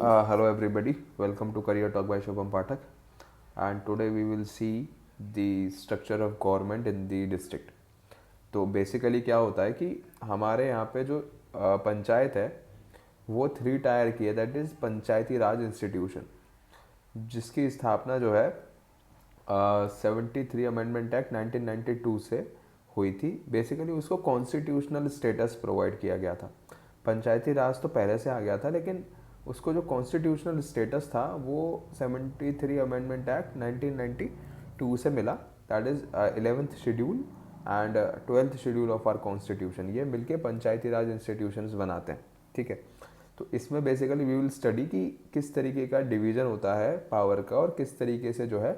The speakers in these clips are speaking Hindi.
Hello everybody, welcome to Career Talk by Shubham Pathak, and today we will see the structure of government in the district. तो बेसिकली क्या होता है कि हमारे यहाँ पे जो पंचायत है वो 3 टायर की है, that is Panchayati Raj institution, जिसकी स्थापना जो है 73 अमेंडमेंट एक्ट 1992 से हुई थी। बेसिकली उसको कॉन्स्टिट्यूशनल स्टेटस प्रोवाइड किया गया था। पंचायती राज तो पहले से आ गया था, लेकिन उसको जो कॉन्स्टिट्यूशनल स्टेटस था वो 73 अमेंडमेंट एक्ट 1992 से मिला, that is 11th schedule and 12th schedule of our constitution. ये मिलके पंचायती राज इंस्टीट्यूशंस बनाते हैं, ठीक है। तो इसमें बेसिकली वी विल स्टडी कि किस तरीके का डिवीज़न होता है पावर का और किस तरीके से जो है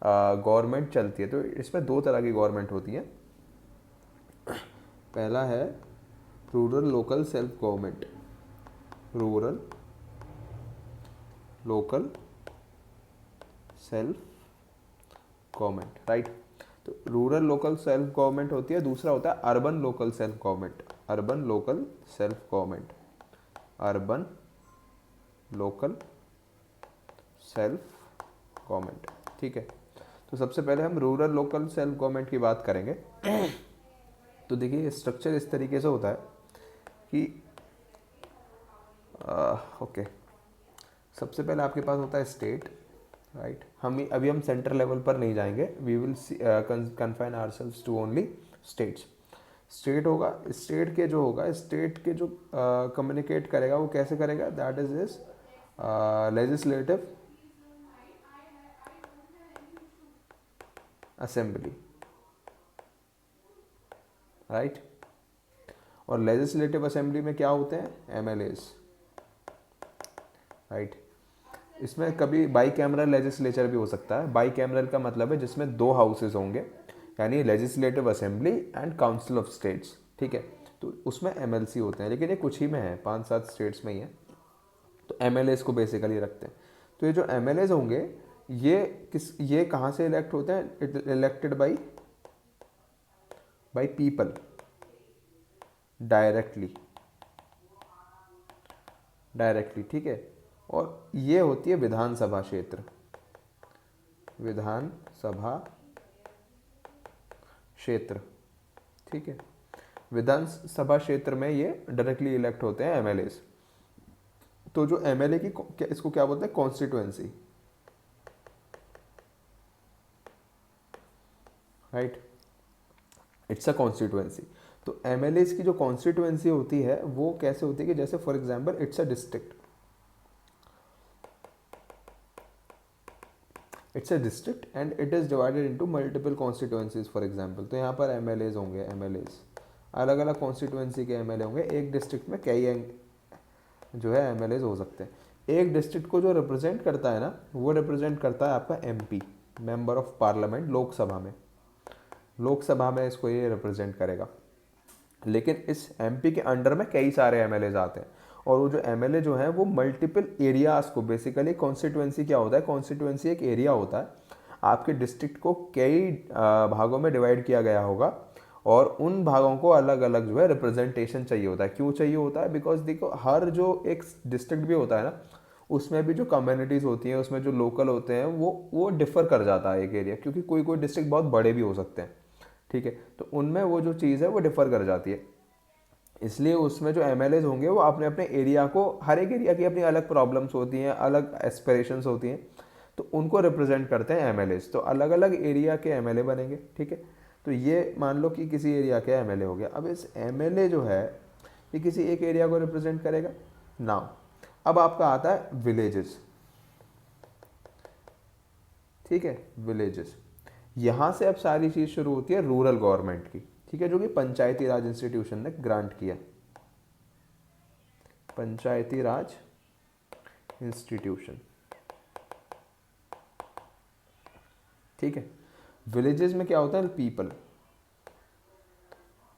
गवर्नमेंट चलती है। तो इसमें 2 तरह की गवर्नमेंट होती है। पहला है rural local self government, rural local self government, right. तो रूरल लोकल सेल्फ गवर्नमेंट होती है। दूसरा होता है urban local self government, urban local self government, urban local self government, ठीक है। तो सबसे पहले हम रूरल लोकल सेल्फ गवर्नमेंट की बात करेंगे। तो देखिए स्ट्रक्चर इस तरीके से होता है कि ओके, सबसे पहले आपके पास होता है स्टेट, राइट। अभी हम सेंटर लेवल पर नहीं जाएंगे, we will confine ourselves to only states. State होगा, स्टेट के जो होगा, स्टेट के जो कम्युनिकेट करेगा वो कैसे करेगा, that is this legislative assembly, right. और लेजिस्लेटिव असेंबली में क्या होते हैं, एमएलएज, राइट। इसमें कभी बाई कैमरल लेजिस्लेचर भी हो सकता है। बाई कैमरल का मतलब है जिसमें 2 हाउसेज होंगे, यानी legislative assembly and council of states, ठीक है। तो उसमें एमएलसी होते हैं, लेकिन ये कुछ ही में है, 5-7 स्टेट्स में ही है। तो एमएलएज को बेसिकली रखते हैं। तो ये जो एमएलएज होंगे ये कहाँ से इलेक्ट होते हैं, इलेक्टेड बाई पीपल डायरेक्टली, ठीक है। और ये होती है विधानसभा क्षेत्र, विधानसभा क्षेत्र, ठीक है। विधानसभा क्षेत्र में ये डायरेक्टली इलेक्ट होते हैं एमएलएस। तो जो एमएलए की इसको क्या बोलते हैं, constituency, right, it's a constituency. तो एमएलएस की जो कॉन्स्टिट्यूएंसी होती है वो कैसे होती है कि जैसे for example it's a district, it's a district and it is divided into multiple constituencies for example. तो यहाँ पर एमएलएज होंगे, एमएलएज अलग अलग कॉन्स्टिट्यूएंसी के एमएलए होंगे। एक डिस्ट्रिक्ट में कई जो है एमएलएज हो सकते हैं। एक डिस्ट्रिक्ट को जो रिप्रेजेंट करता है ना, वो रिप्रेजेंट करता है आपका MP, member of parliament, Lok Sabha में इसको ये रिप्रेजेंट करेगा। लेकिन इस एमपी के अंडर में कई सारे एमएलए आते हैं, और वो जो एमएलए जो हैं वो मल्टीपल एरियाज़ को, बेसिकली कॉन्स्टिट्यूएंसी क्या होता है, कॉन्स्टिट्यूएंसी एक एरिया होता है। आपके डिस्ट्रिक्ट को कई भागों में डिवाइड किया गया होगा, और उन भागों को अलग अलग जो है रिप्रेजेंटेशन चाहिए होता है। क्यों चाहिए होता है, बिकॉज देखो हर जो एक डिस्ट्रिक्ट भी होता है ना, उसमें भी जो कम्युनिटीज़ होती हैं, उसमें जो लोकल होते हैं वो डिफ़र कर जाता है एक एरिया, क्योंकि कोई कोई डिस्ट्रिक्ट बहुत बड़े भी हो सकते हैं, ठीक है। तो उनमें वो जो चीज़ है वो डिफ़र कर जाती है। इसलिए उसमें जो एमएलएज होंगे वो अपने अपने एरिया को, हर एक एरिया की अपनी अलग प्रॉब्लम्स होती हैं, अलग एस्पिरेशंस होती हैं, तो उनको रिप्रेजेंट करते हैं एमएलएज। तो अलग अलग एरिया के एमएलए बनेंगे, ठीक है। तो ये मान लो कि किसी एरिया के एमएलए हो गया। अब इस एमएलए जो है ये किसी एक एरिया को रिप्रेजेंट करेगा। नाउ अब आपका आता है विलेजेस, ठीक है, विलेजेस। यहाँ से अब सारी चीज़ शुरू होती है रूरल गवर्नमेंट की, ठीक है, जो कि पंचायती राज इंस्टीट्यूशन ने ग्रांट किया, पंचायती राज इंस्टीट्यूशन, ठीक है। विलेजेस में क्या होता है, पीपल,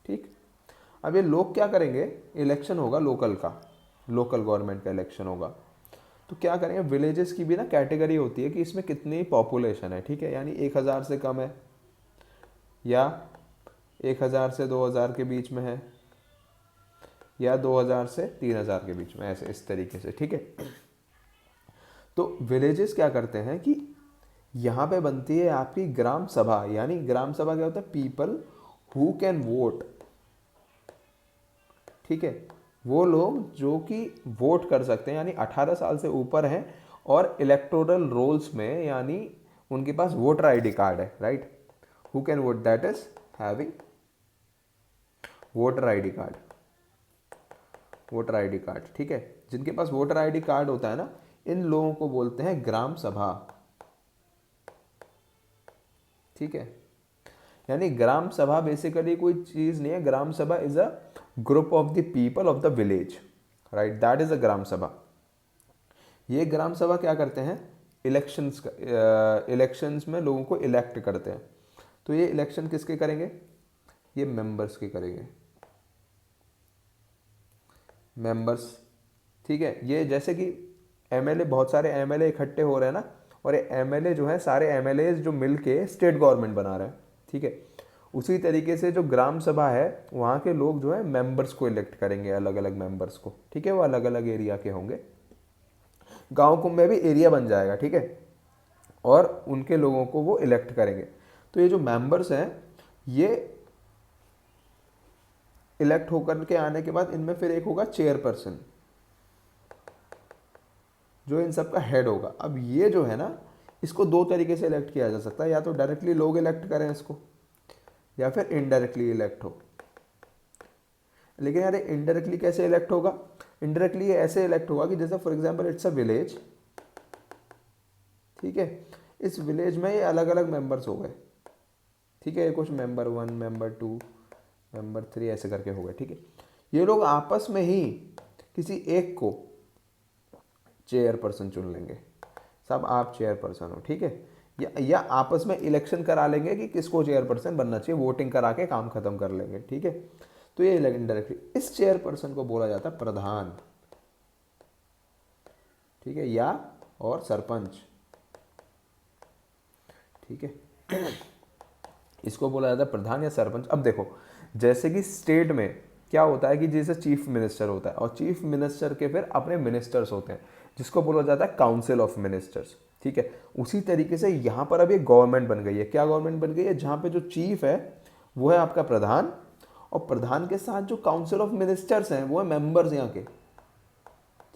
ठीक। अब ये लोग क्या करेंगे, इलेक्शन होगा लोकल का, लोकल गवर्नमेंट का इलेक्शन होगा। तो क्या करेंगे, विलेजेस की भी ना कैटेगरी होती है कि इसमें कितनी पॉपुलेशन है, ठीक है, यानी 1000 से कम है, या 1000 से 2000 के बीच में है, या 2000 से 3000 के बीच में, ऐसे इस तरीके से, ठीक है। तो विलेजेस क्या करते हैं कि यहाँ पे बनती है आपकी ग्राम सभा, यानी ग्राम सभा क्या होता है, पीपल हु कैन वोट, ठीक है, वो लोग जो कि वोट कर सकते हैं, यानी 18 साल से ऊपर हैं और इलेक्टोरल रोल्स में, यानी उनके पास वोटर आईडी कार्ड है, right, who can vote, that is having voter ID card, voter ID card, ठीक है, जिनके पास वोटर आईडी कार्ड होता है ना, इन लोगों को बोलते हैं ग्राम सभा, ठीक है। यानी ग्राम सभा बेसिकली कोई चीज नहीं है, gram sabha is a group of the people of the village, right, that is a gram sabha. ये ग्राम सभा क्या करते हैं, इलेक्शंस में लोगों को इलेक्ट करते हैं। तो ये इलेक्शन किसके करेंगे, ये मेंबर्स के करेंगे, मेंबर्स, ठीक है। ये जैसे कि एमएलए, बहुत सारे एमएलए इकट्ठे हो रहे हैं ना, और ये एमएलए जो है सारे एमएलए जो मिलके स्टेट गवर्नमेंट बना रहे हैं, ठीक है। उसी तरीके से जो ग्राम सभा है वहाँ के लोग जो है मेंबर्स को इलेक्ट करेंगे, अलग अलग मेंबर्स को, ठीक है, वो अलग अलग एरिया के होंगे, गाँव को में भी एरिया बन जाएगा, ठीक है, और उनके लोगों को वो इलेक्ट करेंगे। तो ये जो मेंबर्स हैं ये इलेक्ट होकर के आने के बाद इनमें फिर एक होगा चेयरपर्सन, जो इन सब का हेड होगा। अब ये जो है ना, इसको दो तरीके से इलेक्ट किया जा सकता है, या तो डायरेक्टली लोग इलेक्ट करें इसको, या फिर इनडायरेक्टली इलेक्ट हो। लेकिन यार इनडायरेक्टली कैसे इलेक्ट होगा, इनडायरेक्टली ऐसे इलेक्ट होगा कि जैसे for example it's a village, ठीक है, इस विलेज में ये अलग अलग मेंबर्स हो गए, ठीक है, कुछ मेंबर 1, मेंबर 2, मेंबर 3 ऐसे करके हो गए, ठीक है। ये लोग आपस में ही किसी एक को चेयरपर्सन चुन लेंगे, सब आप चेयरपर्सन हो, ठीक है, या आपस में इलेक्शन करा लेंगे कि किसको चेयरपर्सन बनना चाहिए, वोटिंग करा के काम खत्म कर लेंगे, ठीक है। तो ये इनडायरेक्टली, इस चेयरपर्सन को बोला जाता है प्रधान, ठीक है, या और सरपंच, ठीक है, इसको बोला जाता है प्रधान या सरपंच। अब देखो जैसे कि स्टेट में क्या होता है कि जैसे चीफ मिनिस्टर होता है, और चीफ मिनिस्टर के फिर अपने मिनिस्टर्स होते हैं, जिसको बोला जाता है काउंसिल ऑफ मिनिस्टर्स, ठीक है। उसी तरीके से यहाँ पर अब ये गवर्नमेंट बन गई है, क्या गवर्नमेंट बन गई है, जहाँ पे जो चीफ है वो है आपका प्रधान, और प्रधान के साथ जो काउंसिल ऑफ मिनिस्टर्स हैं वो है मेंबर्स यहाँ के,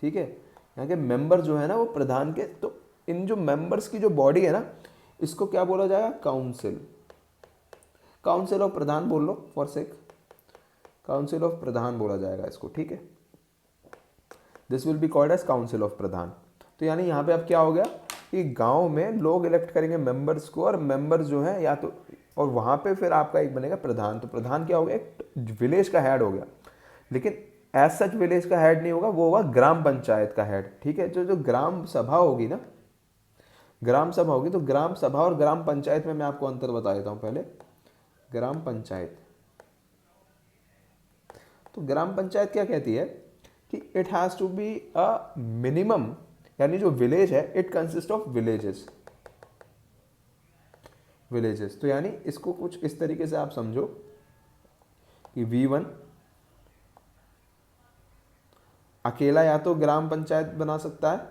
ठीक है, यहाँ के मेंबर जो है ना वो प्रधान के। तो इन जो मेंबर्स की जो बॉडी है ना, इसको क्या बोला जाएगा, काउंसिल, काउंसिल ऑफ प्रधान बोल लो for sake, council of pradhan बोला जाएगा इसको, ठीक है, this will be called as council of pradhan. तो यानी यहाँ पे अब क्या हो गया कि गांव में लोग इलेक्ट करेंगे मेंबर्स को, और मेंबर्स जो है या तो, और वहाँ पे फिर आपका एक बनेगा प्रधान। तो प्रधान क्या हो गया, एक विलेज का हेड हो गया, लेकिन एज सच विलेज का हेड नहीं होगा, वो होगा ग्राम पंचायत का हेड, ठीक है। जो जो ग्राम सभा होगी ना, ग्राम सभा होगी, तो ग्राम सभा और ग्राम पंचायत में मैं आपको अंतर बता देता हूँ पहले। ग्राम पंचायत, तो ग्राम पंचायत क्या कहती है कि it has to be a minimum, यानी जो विलेज है it consist of villages, villages. तो यानी इसको कुछ इस तरीके से आप समझो कि V1 अकेला या तो ग्राम पंचायत बना सकता है,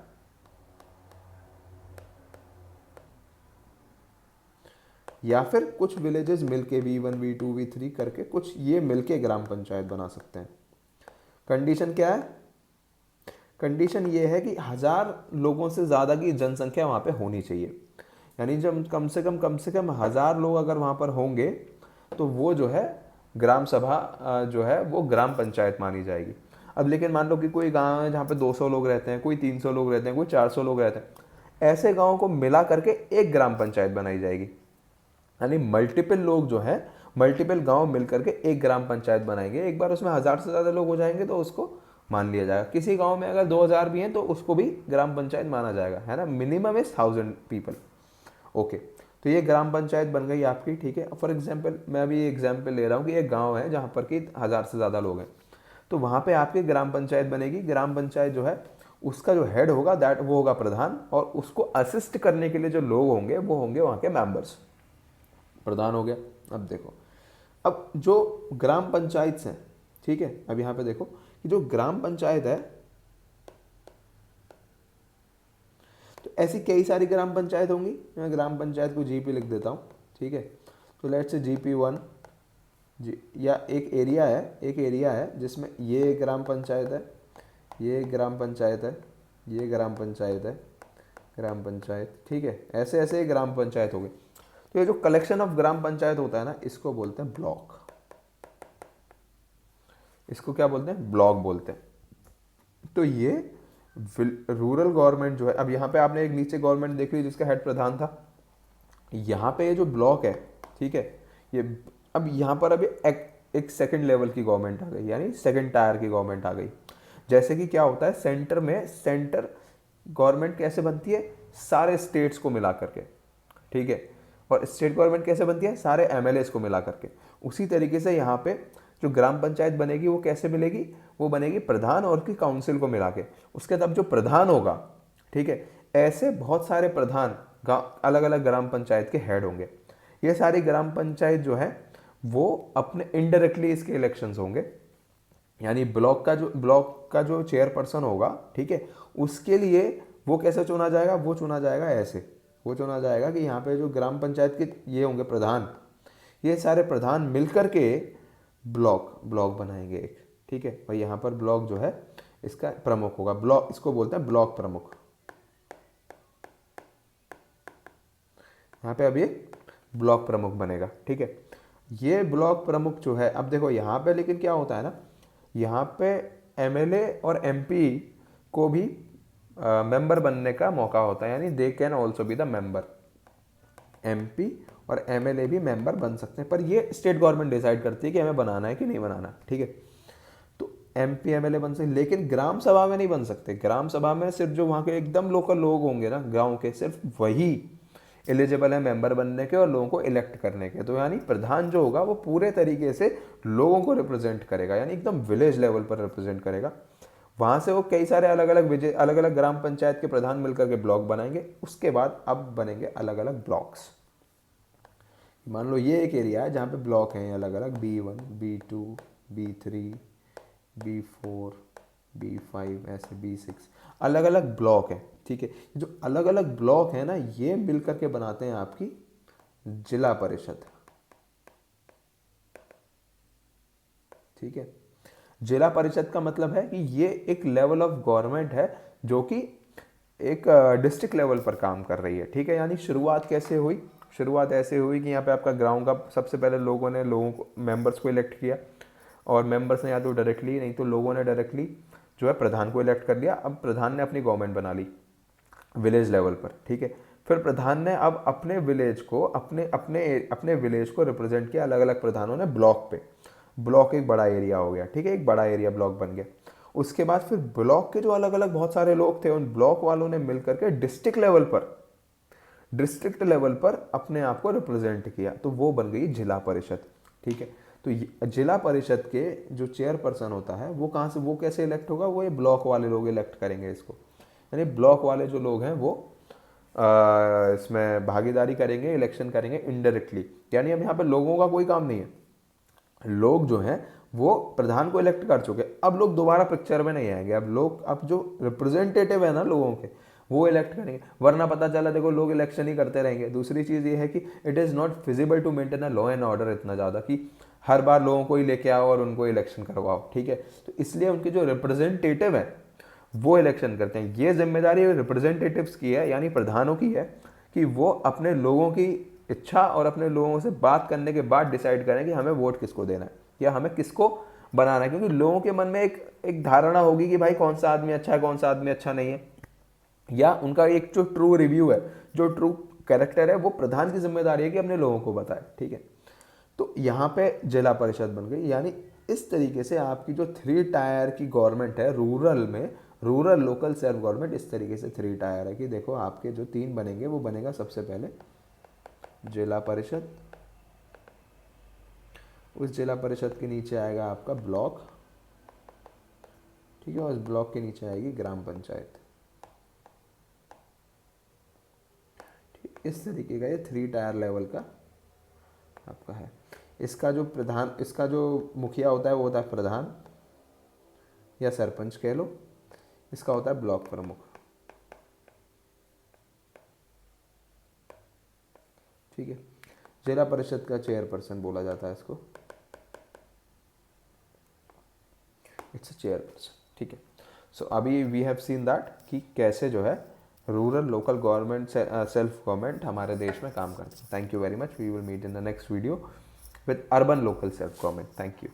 या फिर कुछ विलेजेस मिलके V1, V2, V3 करके कुछ ये मिलके ग्राम पंचायत बना सकते हैं। कंडीशन क्या है, कंडीशन ये है कि 1000 लोगों से ज़्यादा की जनसंख्या वहाँ पे होनी चाहिए, यानी जब कम से कम 1000 लोग अगर वहाँ पर होंगे तो वो जो है ग्राम सभा जो है वो ग्राम पंचायत मानी जाएगी। अब लेकिन मान लो कि कोई गांव है जहाँ पे 200 लोग रहते हैं, कोई 300 लोग रहते हैं, कोई 400 लोग रहते हैं, ऐसे गाँव को मिला करके एक ग्राम पंचायत बनाई जाएगी, यानी मल्टीपल लोग जो है, मल्टीपल गांव मिलकर के एक ग्राम पंचायत बनाएंगे। एक बार उसमें 1000 से ज़्यादा लोग हो जाएंगे तो उसको मान लिया जाएगा। किसी गांव में अगर 2000 भी हैं तो उसको भी ग्राम पंचायत माना जाएगा, है ना, मिनिमम इज 1000 पीपल, ओके। तो ये ग्राम पंचायत बन गई आपकी, ठीक है। फॉर एग्जाम्पल मैं अभी एग्जाम्पल ले रहा हूँ कि एक गाँव है जहाँ पर कि 1000 से ज़्यादा लोग हैं, तो वहाँ पर आपकी ग्राम पंचायत बनेगी। ग्राम पंचायत जो है उसका जो हेड होगा दैट वो होगा प्रधान, और उसको असिस्ट करने के लिए जो लोग होंगे वो होंगे वहाँ के मेंबर्स। प्रधान हो गया। अब देखो, अब जो ग्राम पंचायत हैं, ठीक है, अब यहाँ पे देखो कि जो ग्राम पंचायत है, तो ऐसी कई सारी ग्राम पंचायत होंगी। मैं ग्राम पंचायत को जीपी लिख देता हूँ, ठीक है। तो लेट्स से GP1 जी, या एक एरिया है जिसमें ये ग्राम पंचायत है, ये ग्राम पंचायत है, ये ग्राम पंचायत है, ग्राम पंचायत, ठीक है। ऐसे ऐसे ग्राम पंचायत हो गए। तो ये जो कलेक्शन ऑफ ग्राम पंचायत होता है ना, इसको बोलते हैं ब्लॉक। इसको क्या बोलते हैं? ब्लॉक बोलते हैं। तो ये रूरल गवर्नमेंट जो है, अब यहाँ पे आपने एक नीचे गवर्नमेंट देख ली जिसका हेड प्रधान था। यहाँ पे ये जो ब्लॉक है, ठीक है, ये अब यहाँ पर अभी एक सेकंड लेवल की गवर्नमेंट आ गई, यानी सेकंड टायर की गवर्नमेंट आ गई। जैसे कि क्या होता है सेंटर में, सेंटर गवर्नमेंट कैसे बनती है? सारे स्टेट्स को मिला करके, ठीक है। और स्टेट गवर्नमेंट कैसे बनती है? सारे MLAs को मिला करके। उसी तरीके से यहाँ पे जो ग्राम पंचायत बनेगी वो कैसे मिलेगी? वो बनेगी प्रधान और की काउंसिल को मिला के। उसके तब जो प्रधान होगा, ठीक है, ऐसे बहुत सारे प्रधान अलग अलग ग्राम पंचायत के हेड होंगे। ये सारी ग्राम पंचायत जो है वो अपने इनडायरेक्टली इसके इलेक्शंस होंगे, यानी ब्लॉक का जो चेयरपर्सन होगा, ठीक है, उसके लिए वो कैसे चुना जाएगा? वो चुना जाएगा ऐसे, वो चुना जाएगा कि यहाँ पे जो ग्राम पंचायत के ये होंगे प्रधान, ये सारे प्रधान मिलकर के ब्लॉक बनाएंगे एक, ठीक है। और यहाँ पर ब्लॉक जो है इसका प्रमुख होगा, ब्लॉक इसको बोलते हैं ब्लॉक प्रमुख। यहाँ पे अब ये ब्लॉक प्रमुख बनेगा, ठीक है। ये ब्लॉक प्रमुख जो है, अब देखो यहाँ पे लेकिन क्या होता है ना, यहाँ पे MLA और MP को भी मेंबर बनने का मौका होता है, यानी they can also be the member. MP और MLA भी मेंबर बन सकते हैं, पर ये स्टेट गवर्नमेंट डिसाइड करती है कि हमें बनाना है कि नहीं बनाना, ठीक है। तो MP MLA बन सकते, लेकिन ग्राम सभा में नहीं बन सकते। ग्राम सभा में सिर्फ जो वहाँ के एकदम लोकल लोग होंगे ना गाँव के, सिर्फ वही एलिजिबल है मेंबर बनने के और लोगों को इलेक्ट करने के। तो यानी प्रधान जो होगा वो पूरे तरीके से लोगों को रिप्रेजेंट करेगा, यानी एकदम विलेज लेवल पर रिप्रेजेंट करेगा। वहाँ से वो कई सारे अलग अलग ग्राम पंचायत के प्रधान मिलकर के ब्लॉक बनाएंगे। उसके बाद अब बनेंगे अलग अलग ब्लॉक्स। मान लो ये एक एरिया है जहाँ पे ब्लॉक हैं अलग अलग, B1, B2, B3, B4, B5, ऐसे B6 अलग अलग ब्लॉक है, ठीक है। जो अलग अलग ब्लॉक है ना, ये मिलकर के बनाते हैं आपकी जिला परिषद, ठीक है। जिला परिषद का मतलब है कि ये एक लेवल ऑफ गवर्नमेंट है जो कि एक डिस्ट्रिक्ट लेवल पर काम कर रही है, ठीक है। यानी शुरुआत कैसे हुई? शुरुआत ऐसे हुई कि यहाँ पे आपका ग्राउंड का सबसे पहले लोगों को मेंबर्स को इलेक्ट किया, और मेंबर्स ने या तो डायरेक्टली, नहीं तो लोगों ने डायरेक्टली जो है प्रधान को इलेक्ट कर लिया। अब प्रधान ने अपनी गवर्नमेंट बना ली विलेज लेवल पर, ठीक है। फिर प्रधान ने अब अपने विलेज को अपने विलेज को रिप्रेजेंट किया अलग अलग प्रधानों ने ब्लॉक पे। ब्लॉक एक बड़ा एरिया हो गया, ठीक है, एक बड़ा एरिया ब्लॉक बन गया। उसके बाद फिर ब्लॉक के जो अलग अलग बहुत सारे लोग थे, उन ब्लॉक वालों ने मिलकर के डिस्ट्रिक्ट लेवल पर अपने आप को रिप्रेजेंट किया, तो वो बन गई जिला परिषद, ठीक है। तो जिला परिषद के जो चेयरपर्सन होता है वो कहाँ से, वो कैसे इलेक्ट होगा? वो ये ब्लॉक वाले लोग इलेक्ट करेंगे इसको, यानी ब्लॉक वाले जो लोग हैं वो इसमें भागीदारी करेंगे, इलेक्शन करेंगे इनडायरेक्टली। यानी अब यहाँ पे लोगों का कोई काम नहीं है, लोग जो हैं वो प्रधान को इलेक्ट कर चुके, अब लोग दोबारा पिक्चर में नहीं आएंगे। अब जो रिप्रेजेंटेटिव है ना लोगों के, वो इलेक्ट करेंगे। वरना पता चला देखो लोग इलेक्शन ही करते रहेंगे। दूसरी चीज़ ये है कि it is not feasible to maintain a law and order इतना ज़्यादा कि हर बार लोगों को ही लेके आओ और उनको इलेक्शन करवाओ, ठीक है। तो इसलिए उनके जो रिप्रेजेंटेटिव हैं वो इलेक्शन करते हैं। ये जिम्मेदारी रिप्रेजेंटेटिव्स की है, यानी प्रधानों की है, कि वो अपने लोगों की इच्छा और अपने लोगों से बात करने के बाद डिसाइड करें कि हमें वोट किसको देना है या हमें किसको बनाना है। क्योंकि लोगों के मन में एक धारणा होगी कि भाई कौन सा आदमी अच्छा है, कौन सा आदमी अच्छा नहीं है, या उनका एक जो ट्रू रिव्यू है, जो ट्रू कैरेक्टर है, वो प्रधान की जिम्मेदारी है कि अपने लोगों को बताए, ठीक है। तो यहाँ पे जिला परिषद बन गई। यानी इस तरीके से आपकी जो 3 टायर की गवर्नमेंट है रूरल में, रूरल लोकल सेल्फ गवर्नमेंट इस तरीके से 3 टायर है कि देखो आपके जो 3 बनेंगे वो बनेगा सबसे पहले जिला परिषद, उस जिला परिषद के नीचे आएगा आपका ब्लॉक, ठीक है, और उस ब्लॉक के नीचे आएगी ग्राम पंचायत। ठीक, इस तरीके का ये 3 टायर लेवल का आपका है। इसका जो मुखिया होता है वो होता है प्रधान या सरपंच कह लो, इसका होता है ब्लॉक प्रमुख। ठीक है। जिला परिषद का चेयरपर्सन बोला जाता है इसको, इट्स अ चेयरपर्सन, ठीक है। सो अभी वी हैव सीन दैट कि कैसे जो है rural local government self government हमारे देश में काम करती है। Thank you very much, we will meet in the next video with urban local self government. Thank you.